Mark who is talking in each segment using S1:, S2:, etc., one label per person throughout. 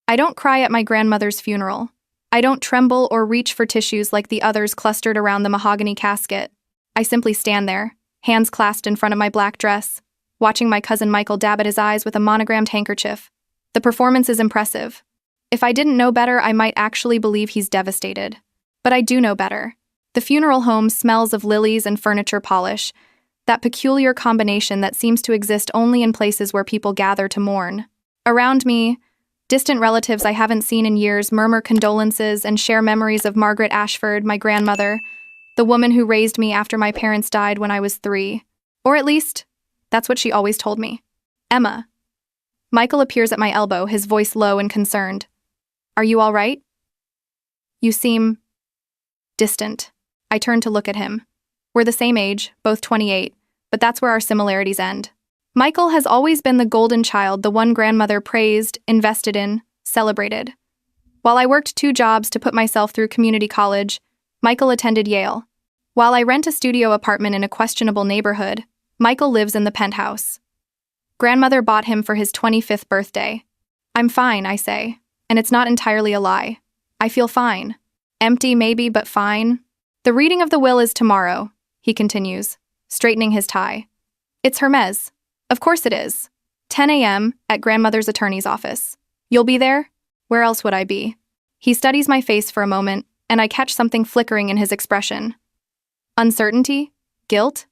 S1: I don't cry at my grandmother's funeral. I don't tremble or reach for tissues like the others clustered around the mahogany casket. I simply stand there, hands clasped in front of my black dress, watching my cousin Michael dab at his eyes with a monogrammed handkerchief. The performance is impressive. If I didn't know better, I might actually believe he's devastated. But I do know better. The funeral home smells of lilies and furniture polish, that peculiar combination that seems to exist only in places where people gather to mourn. Around me, distant relatives I haven't seen in years murmur condolences and share memories of Margaret Ashford, my grandmother, the woman who raised me after my parents died when I was 3. Or at least, that's what she always told me. Emma. Michael appears at my elbow, his voice low and concerned. Are you all right? You seem distant. I turn to look at him. We're the same age, both 28, but that's where our similarities end. Michael has always been the golden child, the one grandmother praised, invested in, celebrated. While I worked 2 jobs to put myself through community college, Michael attended Yale. While I rent a studio apartment in a questionable neighborhood, Michael lives in the penthouse. Grandmother bought him for his 25th birthday. I'm fine, I say, and it's not entirely a lie. I feel fine. Empty maybe, but fine. The reading of the will is tomorrow, he continues, straightening his tie. It's Hermes. Of course it is. 10 a.m. at grandmother's attorney's office. You'll be there? Where else would I be? He studies my face for a moment, and I catch something flickering in his expression. Uncertainty? Guilt?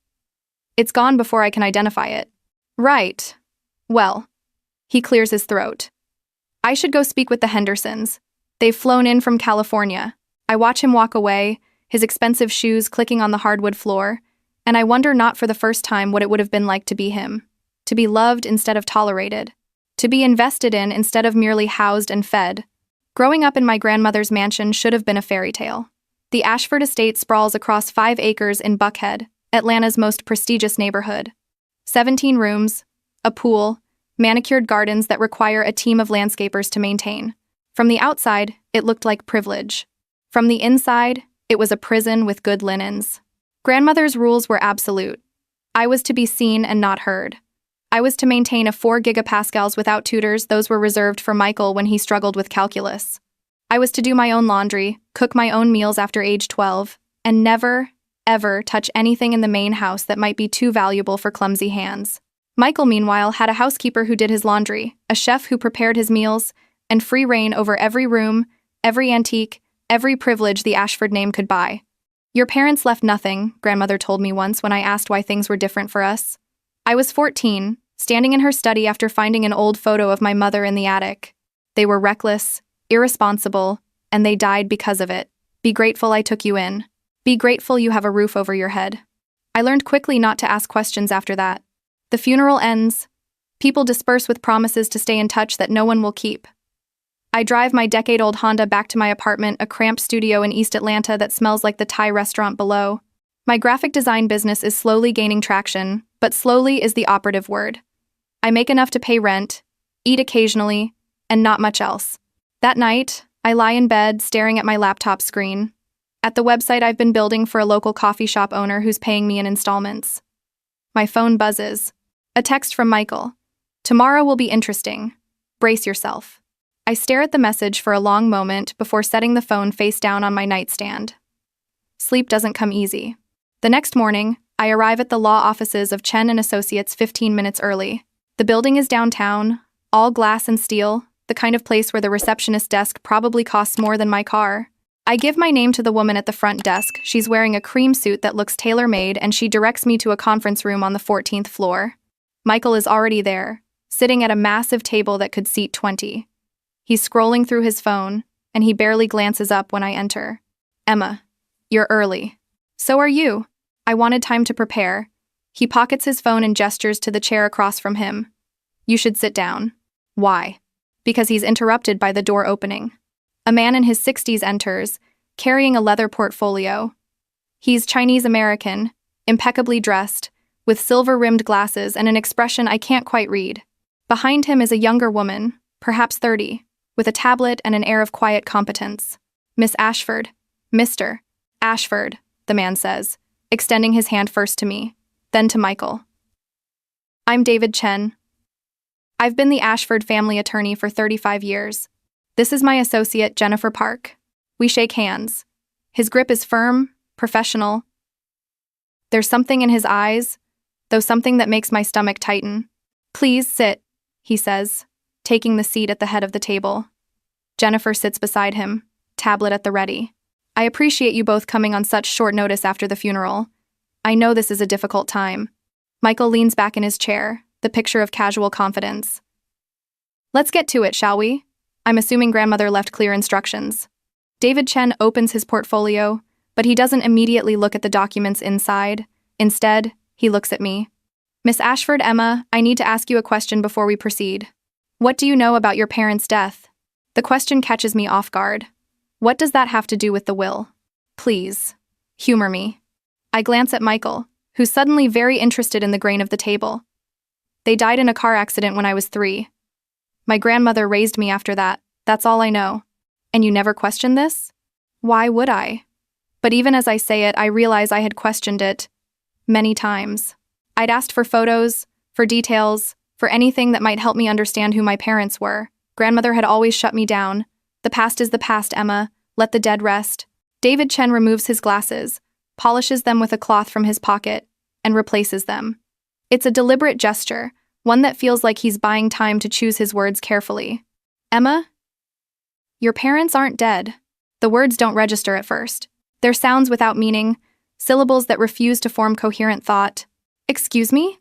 S1: It's gone before I can identify it. Right. Well. He clears his throat. I should go speak with the Hendersons. They've flown in from California. I watch him walk away, his expensive shoes clicking on the hardwood floor, and I wonder not for the first time what it would have been like to be him. To be loved instead of tolerated. To be invested in instead of merely housed and fed. Growing up in my grandmother's mansion should have been a fairy tale. The Ashford estate sprawls across 5 acres in Buckhead, Atlanta's most prestigious neighborhood. 17 rooms, a pool, manicured gardens that require a team of landscapers to maintain. From the outside, it looked like privilege. From the inside, it was a prison with good linens. Grandmother's rules were absolute. I was to be seen and not heard. I was to maintain a 4 gigapascals without tutors. Those were reserved for Michael when he struggled with calculus. I was to do my own laundry, cook my own meals after age 12, and never, ever touch anything in the main house that might be too valuable for clumsy hands. Michael, meanwhile, had a housekeeper who did his laundry, a chef who prepared his meals, and free reign over every room, every antique, every privilege the Ashford name could buy. Your parents left nothing, grandmother told me once when I asked why things were different for us. I was 14, standing in her study after finding an old photo of my mother in the attic. They were reckless, irresponsible, and they died because of it. Be grateful I took you in. Be grateful you have a roof over your head. I learned quickly not to ask questions after that. The funeral ends. People disperse with promises to stay in touch that no one will keep. I drive my decade-old Honda back to my apartment, a cramped studio in East Atlanta that smells like the Thai restaurant below. My graphic design business is slowly gaining traction, but slowly is the operative word. I make enough to pay rent, eat occasionally, and not much else. That night, I lie in bed staring at my laptop screen, at the website I've been building for a local coffee shop owner who's paying me in installments. My phone buzzes. A text from Michael. Tomorrow will be interesting. Brace yourself. I stare at the message for a long moment before setting the phone face down on my nightstand. Sleep doesn't come easy. The next morning, I arrive at the law offices of Chen & Associates 15 minutes early. The building is downtown, all glass and steel, the kind of place where the receptionist desk probably costs more than my car. I give my name to the woman at the front desk. She's wearing a cream suit that looks tailor-made, and she directs me to a conference room on the 14th floor. Michael is already there, sitting at a massive table that could seat 20. He's scrolling through his phone, and he barely glances up when I enter. Emma, you're early. So are you. I wanted time to prepare. He pockets his phone and gestures to the chair across from him. You should sit down. Why? Because he's interrupted by the door opening. A man in his 60s enters, carrying a leather portfolio. He's Chinese-American, impeccably dressed, with silver-rimmed glasses and an expression I can't quite read. Behind him is a younger woman, perhaps 30, with a tablet and an air of quiet competence. Miss Ashford. Mr. Ashford, the man says, extending his hand first to me, then to Michael. I'm David Chen. I've been the Ashford family attorney for 35 years. This is my associate, Jennifer Park. We shake hands. His grip is firm, professional. There's something in his eyes, though something that makes my stomach tighten. Please sit, he says, taking the seat at the head of the table. Jennifer sits beside him, tablet at the ready. I appreciate you both coming on such short notice after the funeral. I know this is a difficult time. Michael leans back in his chair, the picture of casual confidence. Let's get to it, shall we? I'm assuming grandmother left clear instructions. David Chen opens his portfolio, but he doesn't immediately look at the documents inside. Instead, he looks at me. Miss Ashford, Emma, I need to ask you a question before we proceed. What do you know about your parents' death? The question catches me off guard. What does that have to do with the will? Please, humor me. I glance at Michael, who's suddenly very interested in the grain of the table. They died in a car accident when I was 3. My grandmother raised me after that. That's all I know. And you never questioned this? Why would I? But even as I say it, I realize I had questioned it many times. I'd asked for photos, for details, for anything that might help me understand who my parents were. Grandmother had always shut me down. The past is the past, Emma. Let the dead rest. David Chen removes his glasses, polishes them with a cloth from his pocket, and replaces them. It's a deliberate gesture, one that feels like he's buying time to choose his words carefully. Emma? Your parents aren't dead. The words don't register at first. They're sounds without meaning, syllables that refuse to form coherent thought. Excuse me?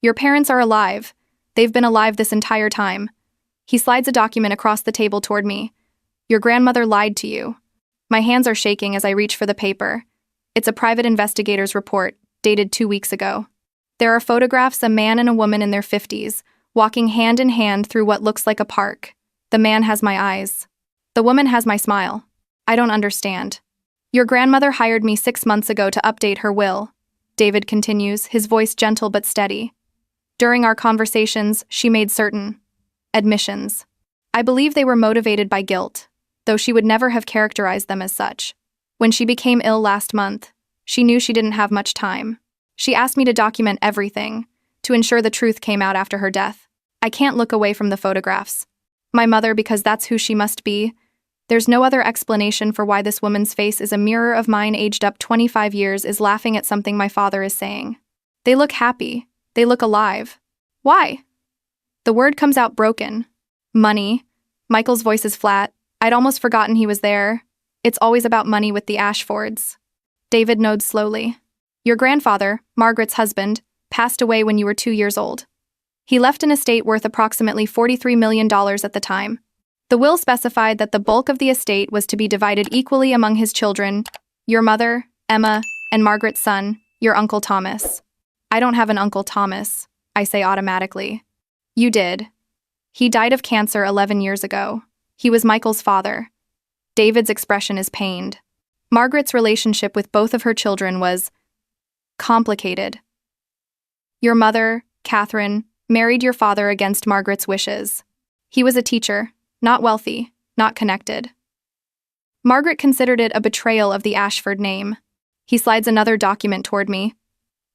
S1: Your parents are alive. They've been alive this entire time. He slides a document across the table toward me. Your grandmother lied to you. My hands are shaking as I reach for the paper. It's a private investigator's report, dated 2 weeks ago. There are photographs, a man and a woman in their 50s, walking hand in hand through what looks like a park. The man has my eyes. The woman has my smile. I don't understand. Your grandmother hired me 6 months ago to update her will, David continues, his voice gentle but steady. During our conversations, she made certain admissions. I believe they were motivated by guilt, though she would never have characterized them as such. When she became ill last month, she knew she didn't have much time. She asked me to document everything, to ensure the truth came out after her death. I can't look away from the photographs. My mother, because that's who she must be. There's no other explanation for why this woman's face is a mirror of mine aged up 25 years is laughing at something my father is saying. They look happy. They look alive. Why? The word comes out broken. Money. Michael's voice is flat. I'd almost forgotten he was there. It's always about money with the Ashfords. David nods slowly. Your grandfather, Margaret's husband, passed away when you were 2 years old. He left an estate worth approximately $43 million at the time. The will specified that the bulk of the estate was to be divided equally among his children, your mother, Emma, and Margaret's son, your Uncle Thomas. I don't have an Uncle Thomas, I say automatically. You did. He died of cancer 11 years ago. He was Michael's father. David's expression is pained. Margaret's relationship with both of her children was complicated. Your mother, Catherine, married your father against Margaret's wishes. He was a teacher, not wealthy, not connected. Margaret considered it a betrayal of the Ashford name. He slides another document toward me.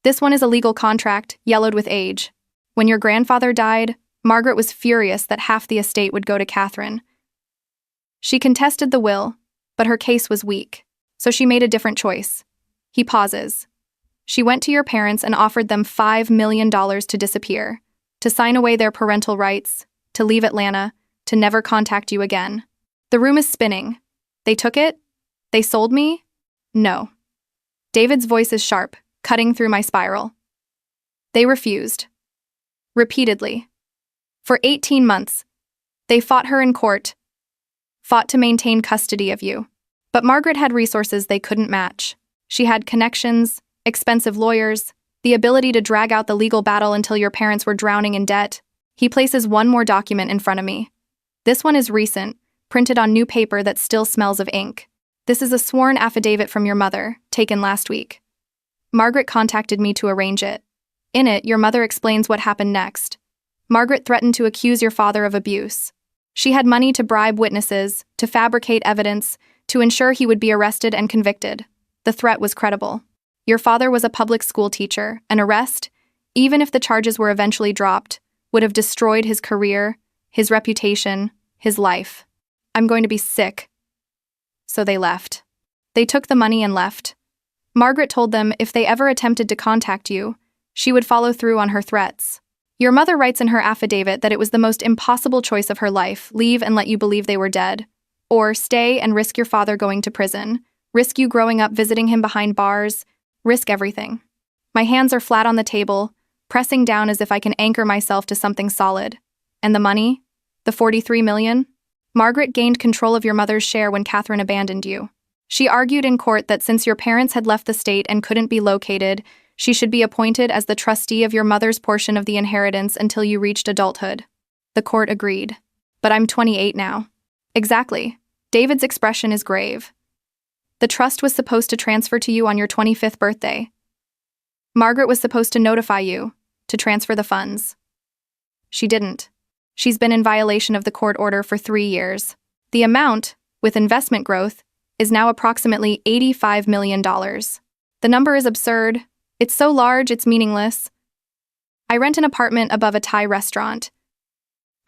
S1: This one is a legal contract, yellowed with age. When your grandfather died, Margaret was furious that half the estate would go to Catherine. She contested the will, but her case was weak, so she made a different choice. He pauses. She went to your parents and offered them $5 million to disappear, to sign away their parental rights, to leave Atlanta, to never contact you again. The room is spinning. They took it? They sold me? No. David's voice is sharp, cutting through my spiral. They refused. Repeatedly. For 18 months. They fought her in court. Fought to maintain custody of you. But Margaret had resources they couldn't match. She had connections, expensive lawyers, the ability to drag out the legal battle until your parents were drowning in debt. He places one more document in front of me. This one is recent, printed on new paper that still smells of ink. This is a sworn affidavit from your mother, taken last week. Margaret contacted me to arrange it. In it, your mother explains what happened next. Margaret threatened to accuse your father of abuse. She had money to bribe witnesses, to fabricate evidence, to ensure he would be arrested and convicted. The threat was credible. Your father was a public school teacher. An arrest, even if the charges were eventually dropped, would have destroyed his career, his reputation, his life. I'm going to be sick. So they left. They took the money and left. Margaret told them if they ever attempted to contact you, she would follow through on her threats. Your mother writes in her affidavit that it was the most impossible choice of her life, leave and let you believe they were dead. Or stay and risk your father going to prison, risk you growing up visiting him behind bars, risk everything. My hands are flat on the table, pressing down as if I can anchor myself to something solid. And the money? The 43 million? Margaret gained control of your mother's share when Catherine abandoned you. She argued in court that since your parents had left the state and couldn't be located, she should be appointed as the trustee of your mother's portion of the inheritance until you reached adulthood. The court agreed. But I'm 28 now. Exactly. David's expression is grave. The trust was supposed to transfer to you on your 25th birthday. Margaret was supposed to notify you, to transfer the funds. She didn't. She's been in violation of the court order for 3 years. The amount, with investment growth, is now approximately $85 million. The number is absurd. It's so large, it's meaningless. I rent an apartment above a Thai restaurant.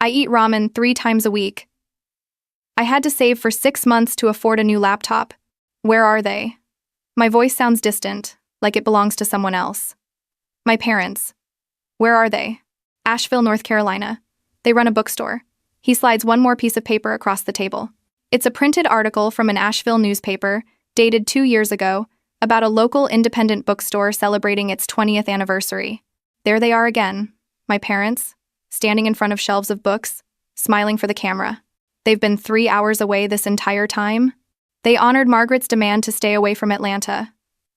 S1: I eat ramen 3 times a week. I had to save for 6 months to afford a new laptop. Where are they? My voice sounds distant, like it belongs to someone else. My parents. Where are they? Asheville, North Carolina. They run a bookstore. He slides one more piece of paper across the table. It's a printed article from an Asheville newspaper, dated 2 years ago, about a local independent bookstore celebrating its 20th anniversary. There they are again, my parents, standing in front of shelves of books, smiling for the camera. They've been 3 hours away this entire time. They honored Margaret's demand to stay away from Atlanta.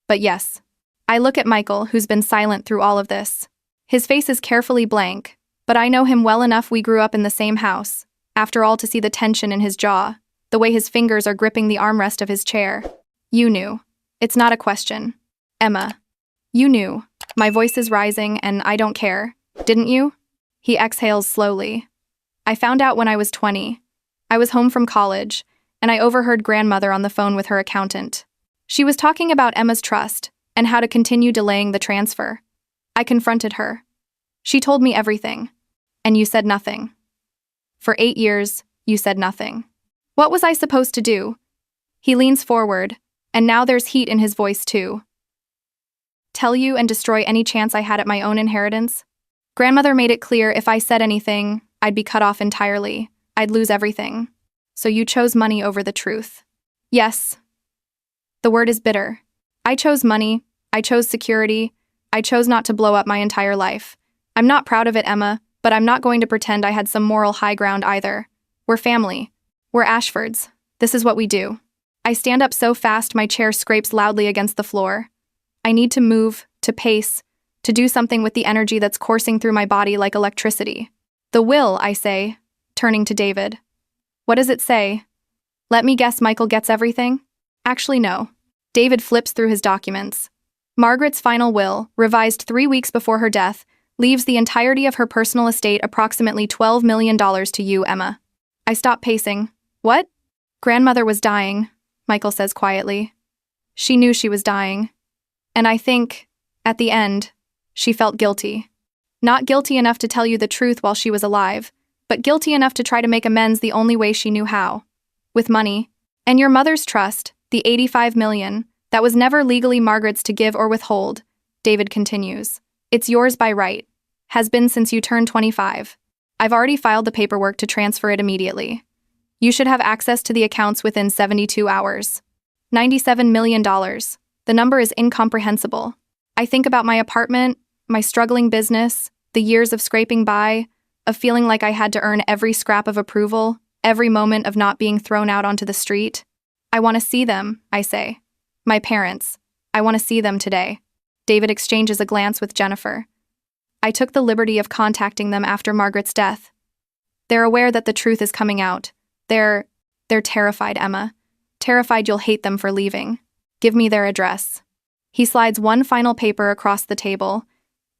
S1: But yes, I look at Michael, who's been silent through all of this. His face is carefully blank, but I know him well enough we grew up in the same house, after all, to see the tension in his jaw, the way his fingers are gripping the armrest of his chair. You knew. It's not a question. Emma. You knew. My voice is rising and I don't care. Didn't you? He exhales slowly. I found out when I was 20. I was home from college, and I overheard grandmother on the phone with her accountant. She was talking about Emma's trust and how to continue delaying the transfer. I confronted her. She told me everything. And you said nothing. For 8 years, you said nothing. What was I supposed to do? He leans forward, and now there's heat in his voice too. Tell you and destroy any chance I had at my own inheritance? Grandmother made it clear if I said anything, I'd be cut off entirely. I'd lose everything. So you chose money over the truth. Yes. The word is bitter. I chose money. I chose security. I chose not to blow up my entire life. I'm not proud of it, Emma, but I'm not going to pretend I had some moral high ground either. We're family. We're Ashfords. This is what we do. I stand up so fast my chair scrapes loudly against the floor. I need to move, to pace, to do something with the energy that's coursing through my body like electricity. The will, I say, turning to David. What does it say? Let me guess Michael gets everything? Actually, no. David flips through his documents. Margaret's final will, revised 3 weeks before her death, leaves the entirety of her personal estate, approximately $12 million, to you, Emma. I stop pacing. What? Grandmother was dying, Michael says quietly. She knew she was dying. And I think, at the end, she felt guilty. Not guilty enough to tell you the truth while she was alive, but guilty enough to try to make amends the only way she knew how. With money. And your mother's trust, the $85 million, that was never legally Margaret's to give or withhold, David continues. It's yours by right. Has been since you turned 25. I've already filed the paperwork to transfer it immediately. You should have access to the accounts within 72 hours. $97 million. The number is incomprehensible. I think about my apartment, my struggling business, the years of scraping by, of feeling like I had to earn every scrap of approval, every moment of not being thrown out onto the street. I want to see them, I say. My parents. I want to see them today. David exchanges a glance with Jennifer. I took the liberty of contacting them after Margaret's death. They're aware that the truth is coming out. They're terrified, Emma. Terrified you'll hate them for leaving. Give me their address. He slides one final paper across the table.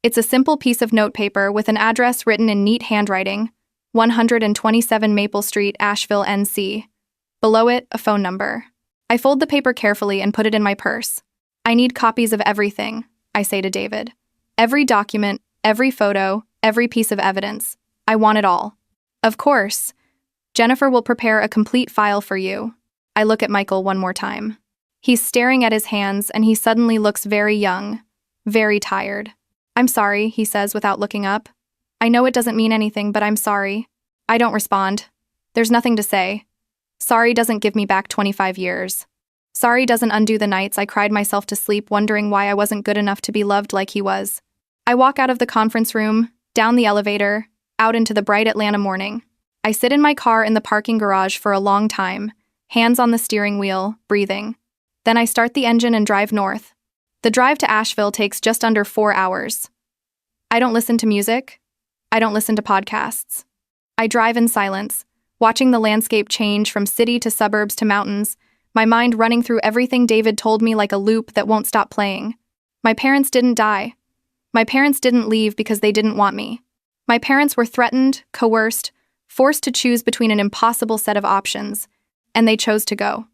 S1: It's a simple piece of notepaper with an address written in neat handwriting, 127 Maple Street, Asheville, NC. Below it, a phone number. I fold the paper carefully and put it in my purse. I need copies of everything, I say to David. Every document, every photo, every piece of evidence. I want it all. Of course. Jennifer will prepare a complete file for you. I look at Michael one more time. He's staring at his hands and he suddenly looks very young, very tired. I'm sorry, he says without looking up. I know it doesn't mean anything, but I'm sorry. I don't respond. There's nothing to say. Sorry doesn't give me back 25 years. Sorry doesn't undo the nights I cried myself to sleep wondering why I wasn't good enough to be loved like he was. I walk out of the conference room, down the elevator, out into the bright Atlanta morning. I sit in my car in the parking garage for a long time, hands on the steering wheel, breathing. Then I start the engine and drive north. The drive to Asheville takes just under 4 hours. I don't listen to music. I don't listen to podcasts. I drive in silence, watching the landscape change from city to suburbs to mountains, my mind running through everything David told me like a loop that won't stop playing. My parents didn't die. My parents didn't leave because they didn't want me. My parents were threatened, coerced, forced to choose between an impossible set of options, and they chose to go.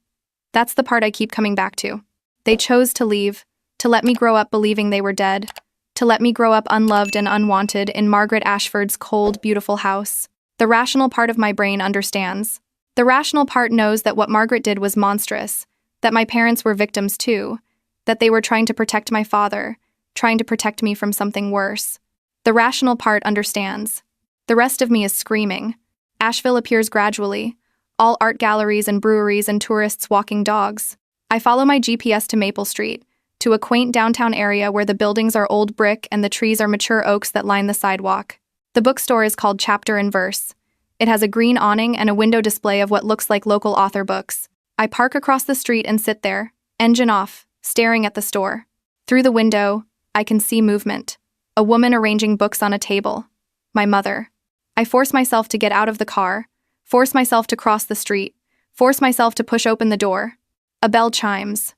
S1: That's the part I keep coming back to. They chose to leave, to let me grow up believing they were dead, to let me grow up unloved and unwanted in Margaret Ashford's cold, beautiful house. The rational part of my brain understands. The rational part knows that what Margaret did was monstrous, that my parents were victims too, that they were trying to protect my father, trying to protect me from something worse. The rational part understands. The rest of me is screaming. Asheville appears gradually, all art galleries and breweries and tourists walking dogs. I follow my GPS to Maple Street, to a quaint downtown area where the buildings are old brick and the trees are mature oaks that line the sidewalk. The bookstore is called Chapter and Verse. It has a green awning and a window display of what looks like local author books. I park across the street and sit there, engine off, staring at the store. Through the window, I can see movement. A woman arranging books on a table. My mother. I force myself to get out of the car, force myself to cross the street, force myself to push open the door. A bell chimes.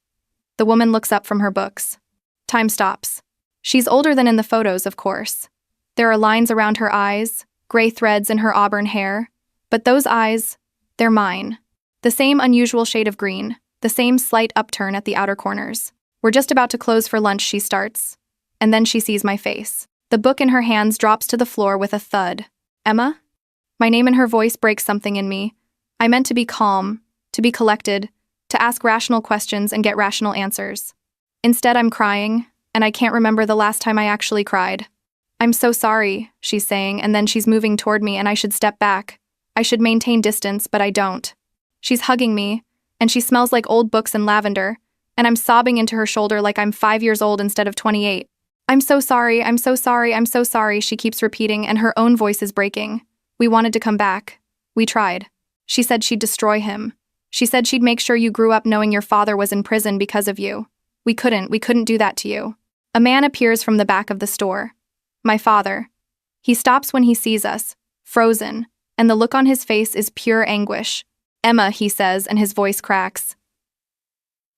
S1: The woman looks up from her books. Time stops. She's older than in the photos, of course. There are lines around her eyes, gray threads in her auburn hair, but those eyes, they're mine. The same unusual shade of green, the same slight upturn at the outer corners. We're just about to close for lunch, she starts, and then she sees my face. The book in her hands drops to the floor with a thud. Emma? My name and her voice breaks something in me. I meant to be calm, to be collected, to ask rational questions and get rational answers. Instead, I'm crying, and I can't remember the last time I actually cried. I'm so sorry, she's saying, and then she's moving toward me and I should step back. I should maintain distance, but I don't. She's hugging me, and she smells like old books and lavender, and I'm sobbing into her shoulder like I'm 5 years old instead of 28. I'm so sorry, I'm so sorry, I'm so sorry, she keeps repeating, and her own voice is breaking. We wanted to come back. We tried. She said she'd destroy him. She said she'd make sure you grew up knowing your father was in prison because of you. We couldn't do that to you. A man appears from the back of the store. My father. He stops when he sees us, frozen, and the look on his face is pure anguish. Emma, he says, and his voice cracks.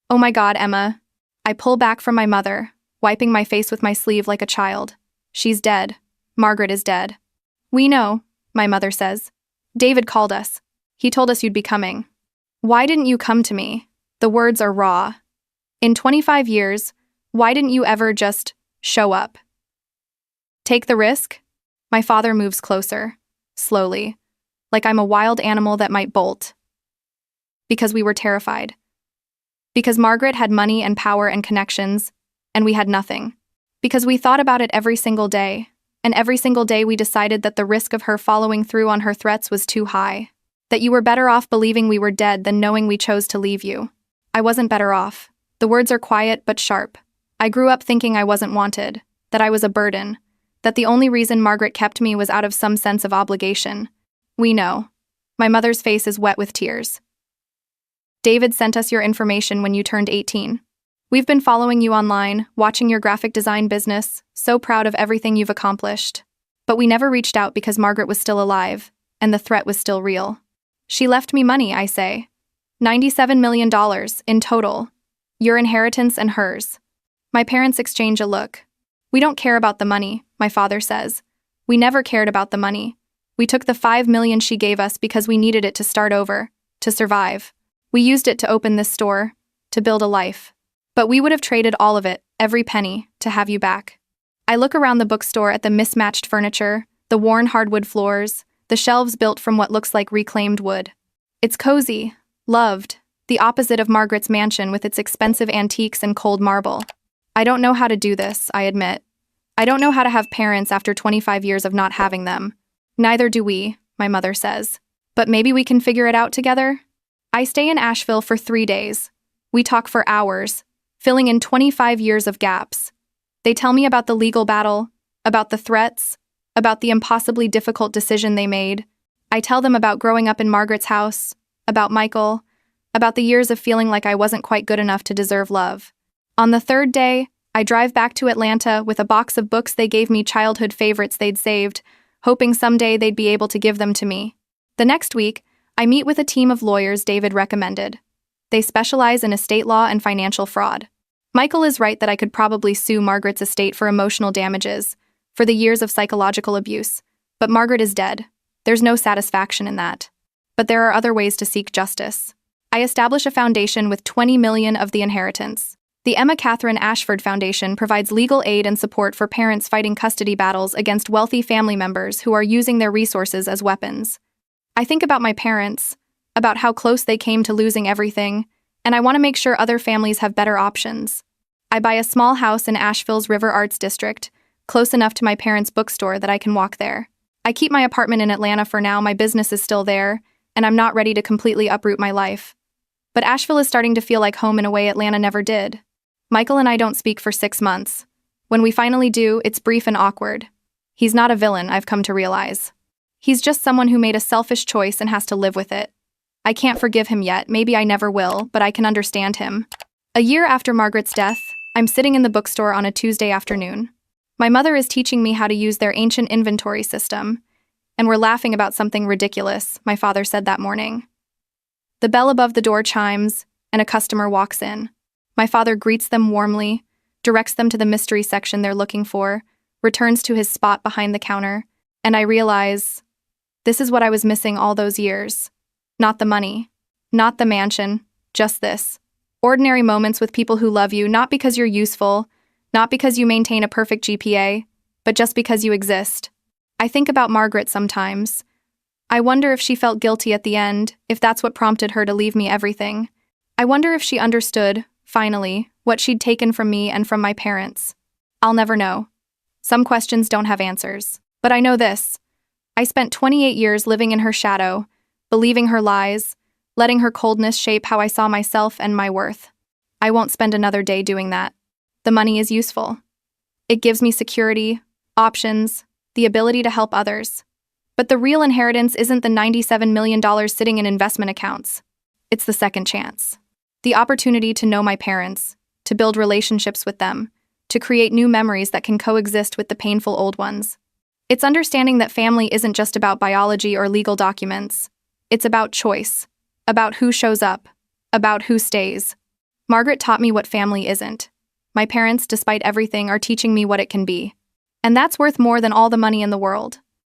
S1: Oh my God, Emma. I pull back from my mother, wiping my face with my sleeve like a child. She's dead. Margaret is dead. We know, my mother says. David called us. He told us you'd be coming. Why didn't you come to me? The words are raw. In 25 years, why didn't you ever just show up? Take the risk? My father moves closer, slowly, like I'm a wild animal that might bolt. Because we were terrified. Because Margaret had money and power and connections, and we had nothing. Because we thought about it every single day, and every single day we decided that the risk of her following through on her threats was too high. That you were better off believing we were dead than knowing we chose to leave you. I wasn't better off. The words are quiet but sharp. I grew up thinking I wasn't wanted, that I was a burden, that the only reason Margaret kept me was out of some sense of obligation. We know. My mother's face is wet with tears. David sent us your information when you turned 18. We've been following you online, watching your graphic design business, so proud of everything you've accomplished. But we never reached out because Margaret was still alive, and the threat was still real. She left me money, I say. $97 million in total. Your inheritance and hers. My parents exchange a look. We don't care about the money, my father says. We never cared about the money. We took the $5 million she gave us because we needed it to start over, to survive. We used it to open this store, to build a life. But we would have traded all of it, every penny, to have you back. I look around the bookstore at the mismatched furniture, the worn hardwood floors, the shelves built from what looks like reclaimed wood. It's cozy, loved, the opposite of Margaret's mansion with its expensive antiques and cold marble. I don't know how to do this, I admit. I don't know how to have parents after 25 years of not having them. Neither do we, my mother says. But maybe we can figure it out together? I stay in Asheville for 3 days. We talk for hours, filling in 25 years of gaps. They tell me about the legal battle, about the threats, about the impossibly difficult decision they made. I tell them about growing up in Margaret's house, about Michael, about the years of feeling like I wasn't quite good enough to deserve love. On the 3rd day, I drive back to Atlanta with a box of books they gave me, childhood favorites they'd saved, hoping someday they'd be able to give them to me. The next week, I meet with a team of lawyers David recommended. They specialize in estate law and financial fraud. Michael is right that I could probably sue Margaret's estate for emotional damages, for the years of psychological abuse, but Margaret is dead. There's no satisfaction in that. But there are other ways to seek justice. I establish a foundation with $20 million of the inheritance. The Emma Catherine Ashford Foundation provides legal aid and support for parents fighting custody battles against wealthy family members who are using their resources as weapons. I think about my parents, about how close they came to losing everything, and I want to make sure other families have better options. I buy a small house in Asheville's River Arts District, close enough to my parents' bookstore that I can walk there. I keep my apartment in Atlanta for now. My business is still there, and I'm not ready to completely uproot my life. But Asheville is starting to feel like home in a way Atlanta never did. Michael and I don't speak for 6 months. When we finally do, it's brief and awkward. He's not a villain, I've come to realize. He's just someone who made a selfish choice and has to live with it. I can't forgive him yet, maybe I never will, but I can understand him. A year after Margaret's death, I'm sitting in the bookstore on a Tuesday afternoon. My mother is teaching me how to use their ancient inventory system, and we're laughing about something ridiculous, my father said that morning. The bell above the door chimes, and a customer walks in. My father greets them warmly, directs them to the mystery section they're looking for, returns to his spot behind the counter, and I realize this is what I was missing all those years. Not the money, not the mansion, just this. Ordinary moments with people who love you, not because you're useful, not because you maintain a perfect GPA, but just because you exist. I think about Margaret sometimes. I wonder if she felt guilty at the end, if that's what prompted her to leave me everything. I wonder if she understood, finally, what she'd taken from me and from my parents. I'll never know. Some questions don't have answers. But I know this. I spent 28 years living in her shadow, believing her lies, letting her coldness shape how I saw myself and my worth. I won't spend another day doing that. The money is useful. It gives me security, options, the ability to help others. But the real inheritance isn't the $97 million sitting in investment accounts. It's the second chance. The opportunity to know my parents, to build relationships with them, to create new memories that can coexist with the painful old ones. It's understanding that family isn't just about biology or legal documents. It's about choice, about who shows up, about who stays. Margaret taught me what family isn't. My parents, despite everything, are teaching me what it can be. And that's worth more than all the money in the world.